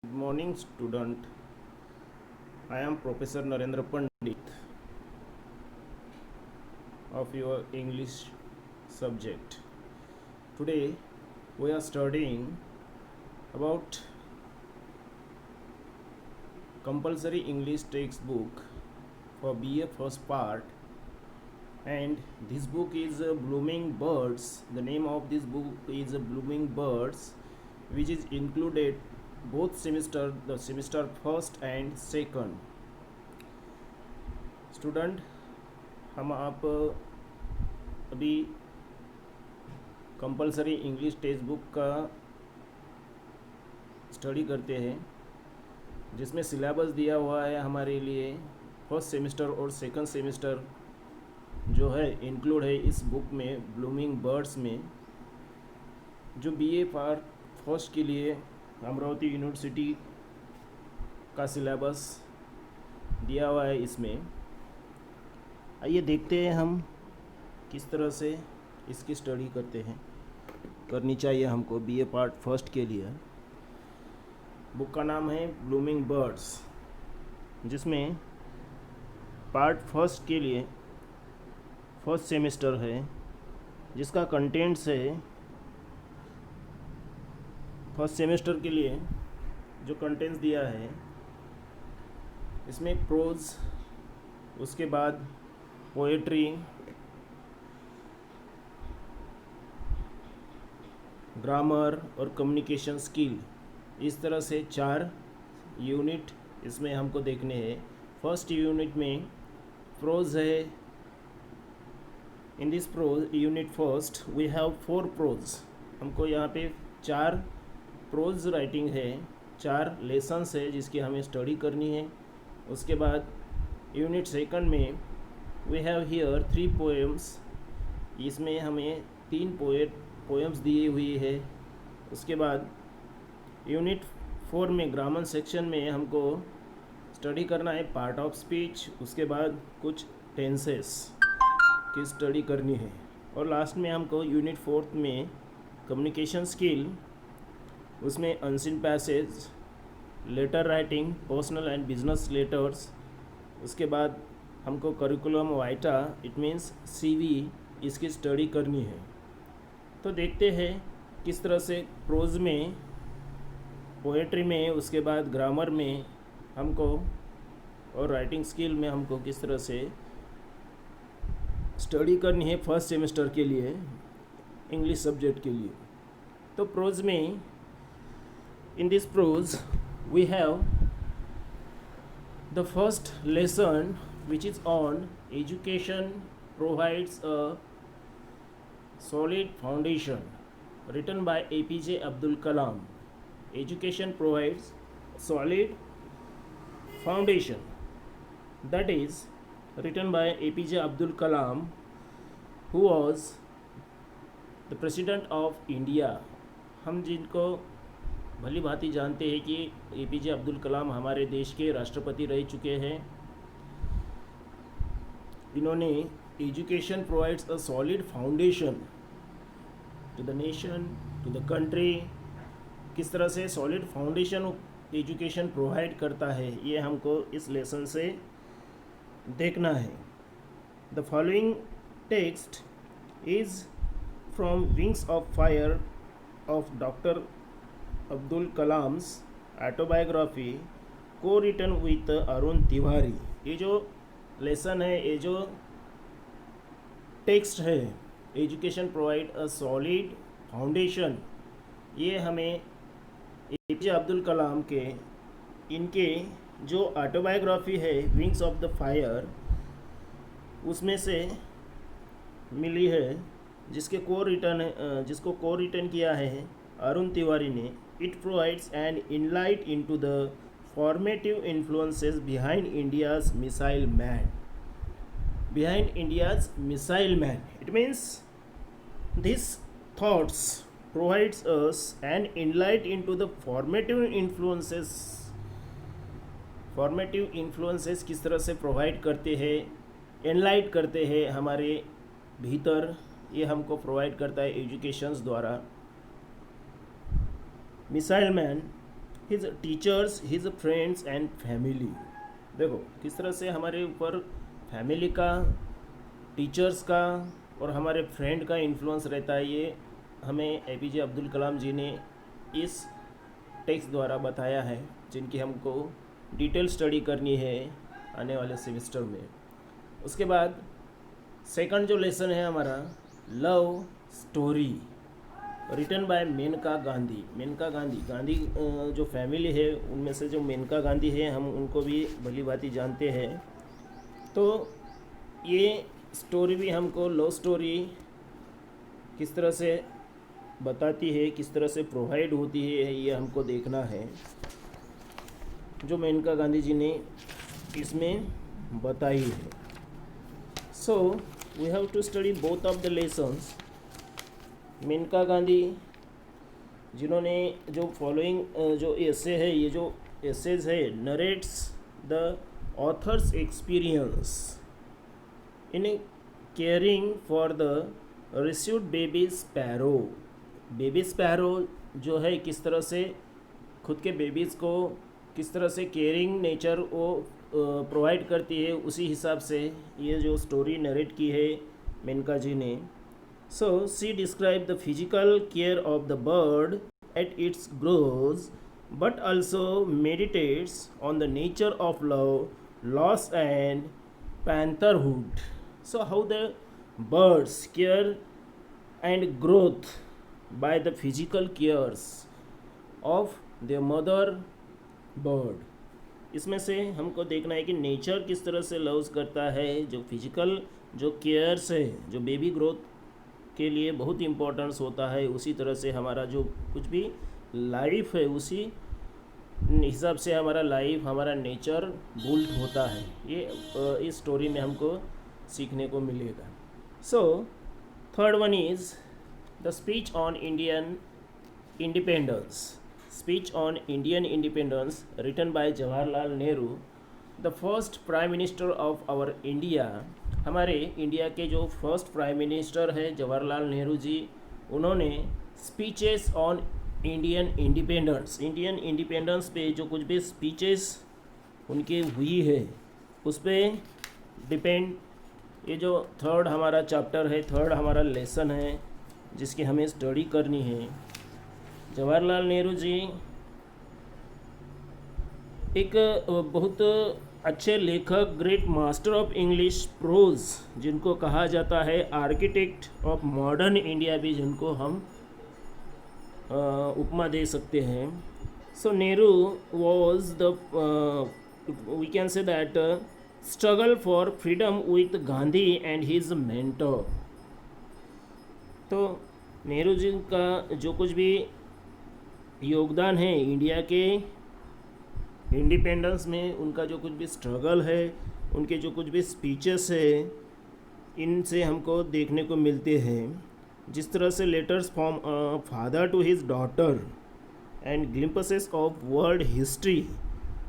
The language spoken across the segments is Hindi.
Good morning, student. I am Professor Narendra Pandit of your English subject. Today, we are studying about compulsory English textbook for BA first part, and this book is Blooming Birds. The name of this book is Blooming Birds, which is included both semester, the semester first and second. Student, हम आप अभी कंपलसरी इंग्लिश टेक्स्ट बुक का स्टडी करते हैं, जिसमें सिलेबस दिया हुआ है हमारे लिए फर्स्ट सेमेस्टर और सेकंड सेमेस्टर जो है इंक्लूड है इस बुक में ब्लूमिंग बर्ड्स में। जो बीए पार्ट फर्स्ट के लिए अमरावती यूनिवर्सिटी का सिलेबस दिया हुआ है इसमें। आइए देखते हैं हम किस तरह से इसकी स्टडी करनी चाहिए हमको बीए पार्ट फर्स्ट के लिए। बुक का नाम है ब्लूमिंग बर्ड्स, जिसमें पार्ट फर्स्ट के लिए फर्स्ट सेमेस्टर है, जिसका कंटेंट्स है फर्स्ट सेमेस्टर के लिए जो कंटेंट्स दिया है इसमें प्रोज, उसके बाद पोएट्री, ग्रामर और कम्युनिकेशन स्किल, इस तरह से 4 यूनिट इसमें हमको देखने हैं। फर्स्ट यूनिट में प्रोज है। In this prose unit first we have 4 prose. हमको यहाँ पे 4 प्रोज राइटिंग है, 4 लेसन्स है जिसकी हमें स्टडी करनी है। उसके बाद यूनिट सेकंड में वी हैव हियर 3 पोएम्स। इसमें हमें 3 पोएम्स दी हुई है। उसके बाद यूनिट 4 में ग्रामर सेक्शन में हमको स्टडी करना है पार्ट ऑफ स्पीच। उसके बाद कुछ टेंसेस की स्टडी करनी है। और लास्ट में हमको यूनिट 4 में कम्युनिकेशन स्किल, उसमें unseen passage, letter writing, personal and business letters. उसके बाद हमको curriculum vitae, it means CV, इसकी स्टडी करनी है। तो देखते हैं किस तरह से प्रोज में, पोएट्री में, उसके बाद ग्रामर में हमको और राइटिंग स्किल में हमको किस तरह से स्टडी करनी है फर्स्ट सेमेस्टर के लिए इंग्लिश सब्जेक्ट के लिए। तो प्रोज में, in this prose we have the first lesson which is on education provides a solid foundation, written by APJ Abdul Kalam. Education provides solid foundation, that is written by APJ Abdul Kalam, who was the president of India. हम जिनको भली भांति जानते हैं कि APJ अब्दुल कलाम हमारे देश के राष्ट्रपति रह चुके हैं। इन्होंने education provides a solid foundation to the nation, to the country, किस तरह से सॉलिड फाउंडेशन एजुकेशन प्रोवाइड करता है, ये हमको इस लेसन से देखना है। The following text is from wings of fire of doctor Abdul Kalam's autobiography, को रिटन विथ अरुण तिवारी। ये जो लेसन है, ये जो टेक्स्ट है, education provide a solid foundation, ये हमें एपीजे अब्दुल कलाम के इनके जो ऑटोबायोग्राफी है विंग्स ऑफ द फायर, उसमें से मिली है, जिसको को रिटर्न किया है अरुण तिवारी ने। It provides N enlight into the formative influences behind India's missile man. Behind India's missile man. It means these thoughts provides us an insight into the formative influences. Formative influences किस तरह से प्रोवाइड करते हैं, एनलाइट करते हैं हमारे भीतर, ये हमको प्रोवाइड करता है एजुकेशंस द्वारा। Missile man his teachers, his friends and family. देखो किस तरह से हमारे ऊपर फैमिली का, टीचर्स का और हमारे फ्रेंड का इन्फ्लुएंस रहता है, ये हमें एपीजे अब्दुल कलाम जी ने इस टेक्स्ट द्वारा बताया है, जिनकी हमको डिटेल स्टडी करनी है आने वाले सेमेस्टर में। उसके बाद सेकंड जो लेसन है हमारा, love story, written by Maneka Gandhi. Maneka Gandhi, Gandhi जो फैमिली है उनमें से जो मेनका गांधी है, हम उनको भी भली भांति जानते हैं। तो ये स्टोरी भी हमको लव स्टोरी किस तरह से बताती है, किस तरह से प्रोवाइड होती है, ये हमको देखना है, जो मेनका गांधी जी ने इसमें बताई है। So we have to study both of the lessons. Maneka Gandhi जिन्होंने जो फॉलोइंग जो एसे है, ये जो एसेज है, narrates the author's experience in caring for the received baby sparrow. Baby sparrow जो है किस तरह से खुद के बेबीज़ को किस तरह से केयरिंग नेचर वो प्रोवाइड करती है, उसी हिसाब से ये जो स्टोरी नरेट की है मेनका जी ने। So she describe the physical care of the bird at its grows, but also meditates on the nature of love, loss and पैंथरहुड। So how the birds care and growth by the physical cares of their mother bird। इसमें से हमको देखना है कि नेचर किस तरह से लव्स करता है, जो फिजिकल जो केयर्स है, जो बेबी ग्रोथ के लिए बहुत इम्पोर्टेंस होता है, उसी तरह से हमारा जो कुछ भी लाइफ है उसी हिसाब से हमारा लाइफ, हमारा नेचर बुल्ट होता है। ये इस स्टोरी में हमको सीखने को मिलेगा। So third one is The speech on Indian independence. Speech on Indian independence written by Jawaharlal Nehru, the first Prime Minister of our India। हमारे इंडिया के जो फर्स्ट प्राइम मिनिस्टर है जवाहरलाल नेहरू जी, उन्होंने speeches on Indian independence, Indian independence पे जो कुछ भी स्पीचेस उनकी हुई है उस पर डिपेंड, ये जो थर्ड हमारा चैप्टर है, थर्ड हमारा लेसन है जिसकी हमें स्टडी करनी है। जवाहरलाल नेहरू जी एक बहुत अच्छे लेखक, great master of English pros, जिनको कहा जाता है आर्किटेक्ट ऑफ मॉडर्न इंडिया भी जिनको हम उपमा दे सकते हैं। So Nehru was the we can say that struggle for freedom with Gandhi and his mentor. तो नेहरू जी का जो कुछ भी योगदान है इंडिया के इंडिपेंडेंस में, उनका जो कुछ भी स्ट्रगल है, उनके जो कुछ भी स्पीचेस है, इनसे हमको देखने को मिलते हैं। जिस तरह से letters from father to his daughter and glimpses of world history,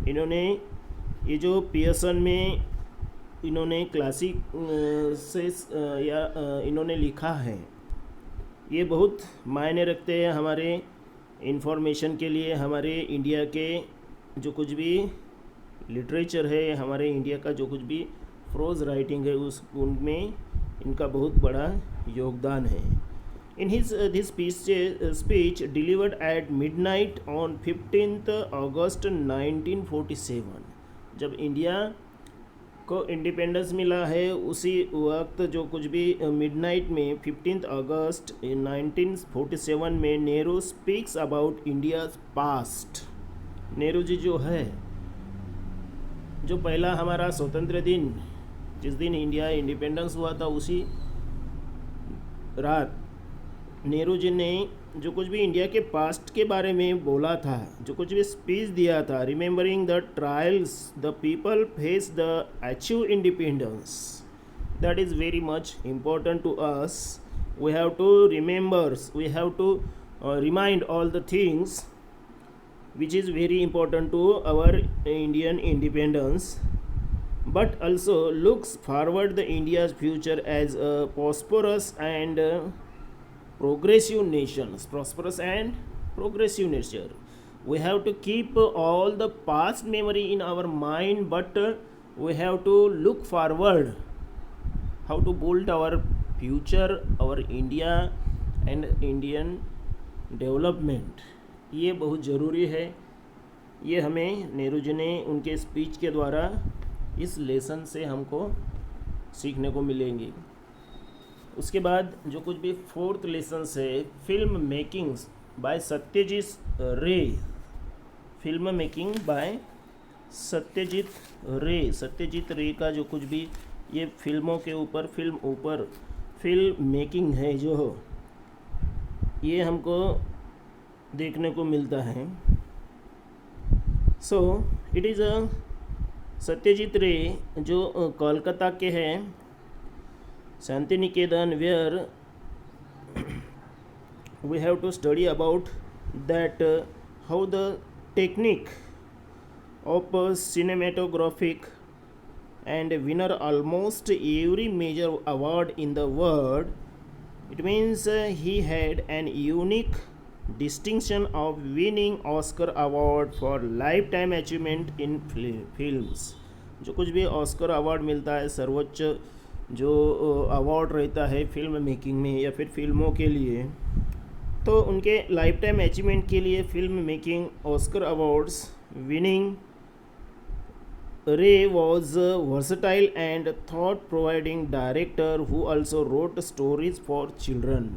इन्होंने ये जो पियर्सन में इन्होंने क्लासिक से इन्होंने लिखा है, ये बहुत मायने रखते हैं हमारे इंफॉर्मेशन के लिए। हमारे इंडिया के जो कुछ भी लिटरेचर है, हमारे इंडिया का जो कुछ भी प्रोज राइटिंग है, उस उनमें इनका बहुत बड़ा योगदान है। In his this speech delivered eight midnight on 15 अगस्त 1947, जब इंडिया को इंडिपेंडेंस मिला है उसी वक्त जो कुछ भी मिडनाइट में 15 अगस्त 1947 में Nehru speaks about India's past. Nehru ji जो है, जो पहला हमारा स्वतंत्र दिन, जिस दिन इंडिया इंडिपेंडेंस हुआ था, उसी रात नेहरू जी ने जो कुछ भी इंडिया के पास्ट के बारे में बोला था, जो कुछ भी स्पीच दिया था, remembering the trials the people face the achieve independence, that is very much important to us. We have to remember, we have to remind all the things which is very important to our Indian independence, but also looks forward the India's future as a prosperous and progressive nation, prosperous and progressive nature. We have to keep all the past memory in our mind, but we have to look forward how to build our future, our India and Indian development. ये बहुत ज़रूरी है. ये हमें नेहरू जी ने उनके स्पीच के द्वारा इस लेसन से हमको सीखने को मिलेंगी. उसके बाद जो कुछ भी फोर्थ लेसन है, फिल्म मेकिंग बाय सत्यजीत रे. फिल्म मेकिंग बाय सत्यजीत रे का जो कुछ भी ये फिल्मों के ऊपर फिल्म मेकिंग है जो ये हमको देखने को मिलता है. सो इट इज़ सत्यजीत रे जो कोलकाता के हैं, Shanti Niketan, where we have to study about that how the technique of cinematographic and winner almost every major award in the world. It means he had an unique distinction of winning Oscar award for lifetime achievement in films. जो कुछ भी ऑस्कर अवार्ड मिलता है, सर्वोच्च जो अवार्ड रहता है फिल्म मेकिंग में या फिर फिल्मों के लिए, तो उनके लाइफ टाइम अचीवमेंट के लिए film making Oscar awards winning Ray was a versatile and thought-provoking director who also wrote stories for children.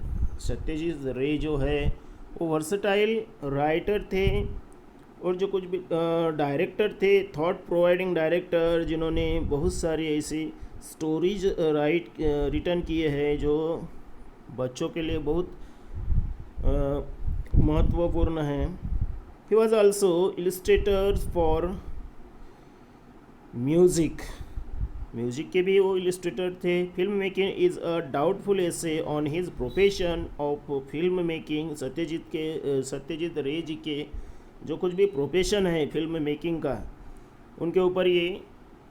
Satyajit रे जो है वो वर्सटाइल राइटर थे और जो कुछ भी डायरेक्टर थे, थॉट प्रोवाइडिंग डायरेक्टर, जिन्होंने बहुत सारी ऐसी स्टोरीज रिटर्न किए हैं जो बच्चों के लिए बहुत महत्वपूर्ण हैं. He was also illustrator for music के भी वो इलस्ट्रेटर थे. Film making is a doubtful essay on his profession of film making. Satyajit रे जी के जो कुछ भी प्रोफेशन है फिल्म मेकिंग का, उनके ऊपर ये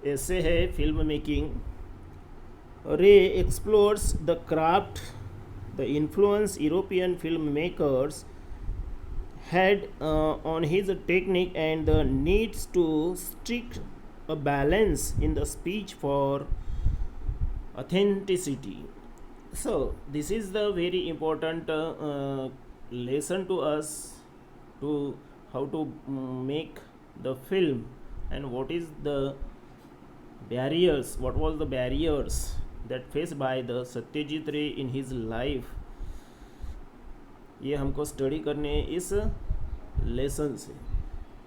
ऐसे है फिल्म मेकिंग. रे explores the craft, the influence European film makers had on his technique and the needs to strike a balance in the speech for authenticity. So this is the very important lesson to us to how to make the film and what was the barriers that faced by the Satyajit Ray in his life. ये हमको स्टडी करने इस लेसन से.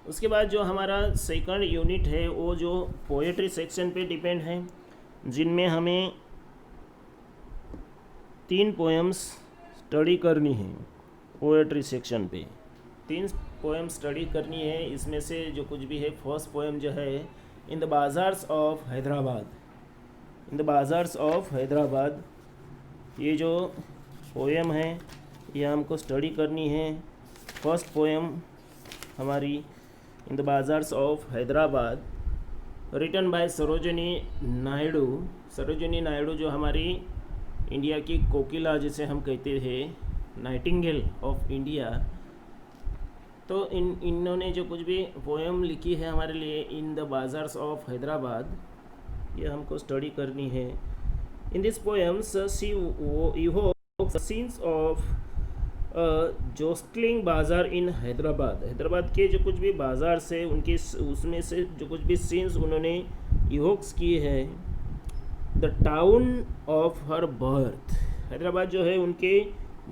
उसके बाद जो हमारा सेकंड यूनिट है वो जो पोएट्री सेक्शन पे डिपेंड है, जिनमें हमें 3 पोएम्स स्टडी करनी है. पोएट्री सेक्शन पे 3 पोएम स्टडी करनी है. इसमें से जो कुछ भी है, फर्स्ट पोएम जो है इन द बाज़ार्स ऑफ हैदराबाद. ये जो पोएम है ये हमको स्टडी करनी है. फर्स्ट पोएम हमारी in the bazaars of Hyderabad, written by Sarojini Naidu जो हमारी इंडिया की कोकिला जिसे हम कहते हैं, नाइटिंगेल ऑफ इंडिया. तो इन्होंने जो कुछ भी पोएम लिखी है हमारे लिए इन द बाज़ार्स ऑफ हैदराबाद, ये हमको स्टडी करनी है. In this poems she evokes the scenes of जोस्टलिंग बाज़ार इन हैदराबाद के जो कुछ भी बाज़ार से उनके उसमें से जो कुछ भी सीन्स उन्होंने इवोक्स किए हैं. The town of her birth, Hyderabad जो है उनके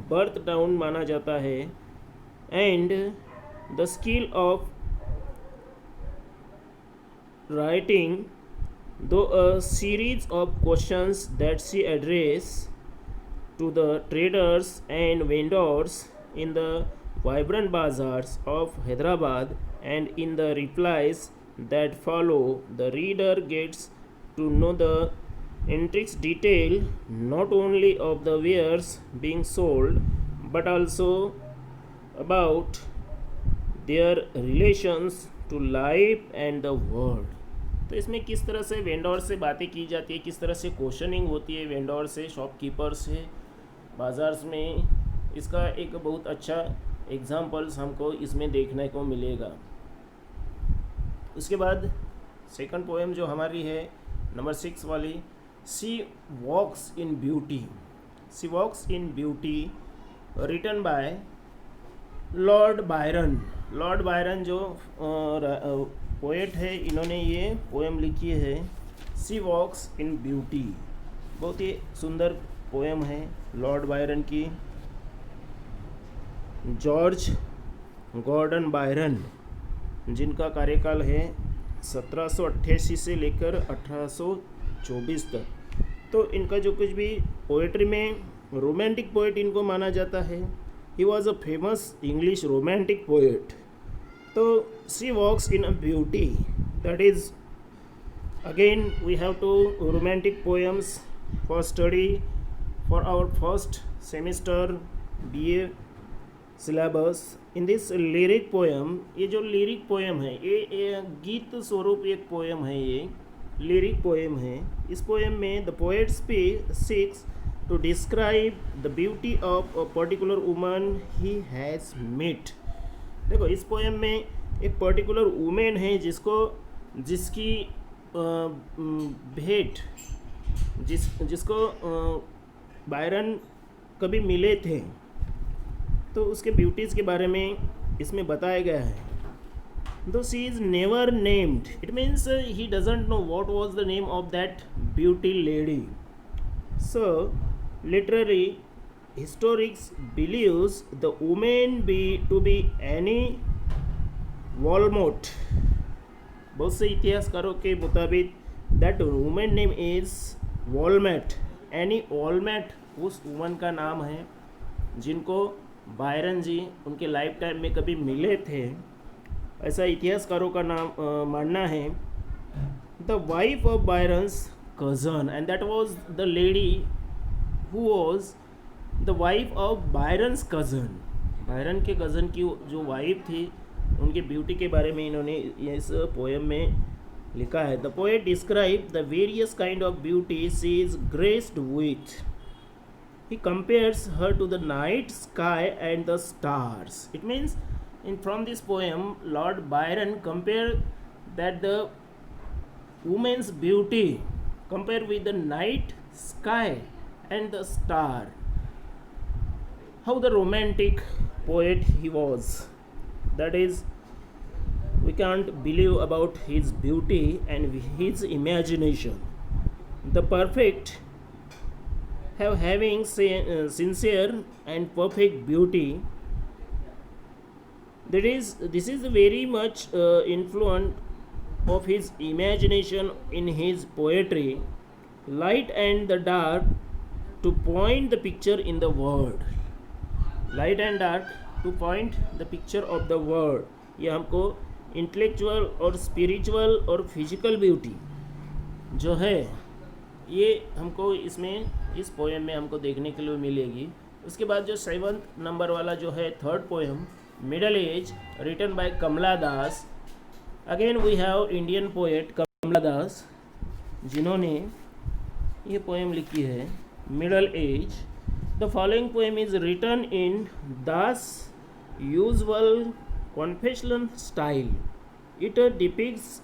बर्थ टाउन माना जाता है. And the skill of writing though a series of questions that she address to the traders and vendors in the vibrant bazaars of Hyderabad, and in the replies that follow the reader gets to know the intricate detail not only of the wares being sold but also about their relations to life and the world. तो इसमें किस तरह से वेंडर से बातें की जाती है, किस तरह से क्वेश्चनिंग होती है वेंडर से, शॉपकीपर से बाज़ार में, इसका एक बहुत अच्छा एग्जाम्पल्स हमको इसमें देखने को मिलेगा। उसके बाद सेकंड पोएम जो हमारी है नंबर 6 वाली, she walks in beauty. She walks in beauty written by lord Byron. Lord Byron जो पोएट है, इन्होंने ये पोएम लिखी है शी वॉक्स इन ब्यूटी। बहुत ही सुंदर पोएम है लॉर्ड बायरन की। जॉर्ज गॉर्डन बायरन, जिनका कार्यकाल है 1788 से लेकर 1824 तक, तो इनका जो कुछ भी पोएट्री में रोमांटिक पोएट इनको माना जाता है। He was a famous English romantic poet. तो she walks in a beauty, that is again we have two romantic poems for study for our first semester BA syllabus. In this lyric poem, ये जो लिरिक पोएम है ये गीत स्वरूप एक पोएम है, ये लिरिक पोएम है। इस पोएम में the poet seeks to describe the beauty of a particular woman he has meet. देखो इस पोएम में एक पर्टिकुलर वुमेन है जिसकी भेंट जिसको बायरन कभी मिले थे, तो उसके ब्यूटीज़ के बारे में इसमें बताया गया है। Though she is never named, it means he doesn't know what was the name of that beauty lady. So, literary historians believes the woman to be Annie Walmot. बहुत से इतिहासकारों के मुताबिक that woman name is Walmot. Annie Walmot उस वुमन का नाम है जिनको बायरन जी उनके लाइफ टाइम में कभी मिले थे, ऐसा इतिहासकारों का मानना है। The wife of Byron's cousin, and that was the lady who was the wife of Byron's cousin. Byron के कज़न की जो वाइफ थी, उनके ब्यूटी के बारे में इन्होंने इस पोएम में लिखा है। The poet describe the various kind of beauty she is graced with. He compares her to the night sky and the stars. It means from this poem, Lord Byron compared that the woman's beauty compared with the night sky and the star. How the romantic poet he was. That is, we can't believe about his beauty and his imagination. The perfect having sincere and perfect beauty. This is very much influence of his imagination in his poetry, light and the dark to point the picture in the world. Light and dark to point the picture of the world. ये हमको इंटेलेक्चुअल और स्पिरिचुअल और फिजिकल ब्यूटी जो है ये हमको इसमें इस पोएम में हमको देखने के लिए मिलेगी। उसके बाद जो 7th नंबर वाला जो है third poem, middle age, written by Kamala Das. Again we have Indian poet Kamala Das, जिन्होंने ये पोएम लिखी है middle age. The following poem is written in Das usual confessional style. It depicts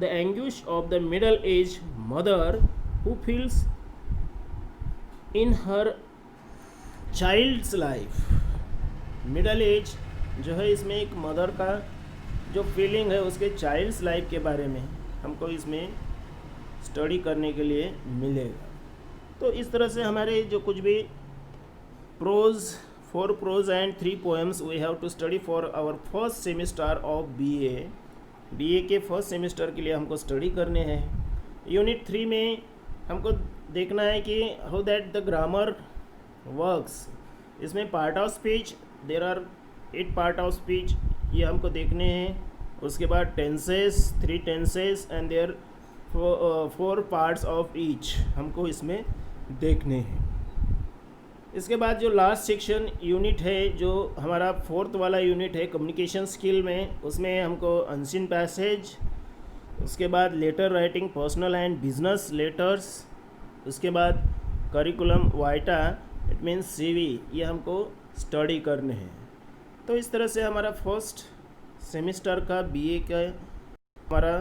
the anguish of the middle-aged mother who feels in her child's life. Middle age जो है इसमें एक मदर का जो फीलिंग है उसके चाइल्ड्स लाइफ के बारे में हमको इसमें स्टडी करने के लिए मिलेगा। तो इस तरह से हमारे जो कुछ भी prose 4 prose and 3 poems we have to study for our first semester of BA के फर्स्ट सेमिस्टर के लिए हमको स्टडी करने हैं। यूनिट 3 में हमको देखना है कि how that the grammar works. इसमें part of speech, there are 8 part of speech, ये हमको देखने हैं। उसके बाद tenses, 3 tenses and there 4 parts of each हमको इसमें देखने हैं। इसके बाद जो लास्ट सेक्शन यूनिट है, जो हमारा 4th वाला यूनिट है कम्युनिकेशन स्किल में, उसमें हमको अनसीन पैसेज, उसके बाद letter writing, personal and business letters, उसके बाद curriculum vitae, it means CV, ये हमको स्टडी करने हैं। तो इस तरह से हमारा फर्स्ट सेमेस्टर का बीए का हमारा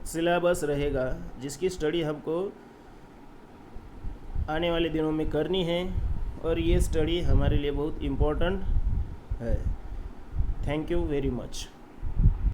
सिलेबस रहेगा, जिसकी स्टडी हमको आने वाले दिनों में करनी है, और ये स्टडी हमारे लिए बहुत इम्पोर्टेंट है। Thank you very much.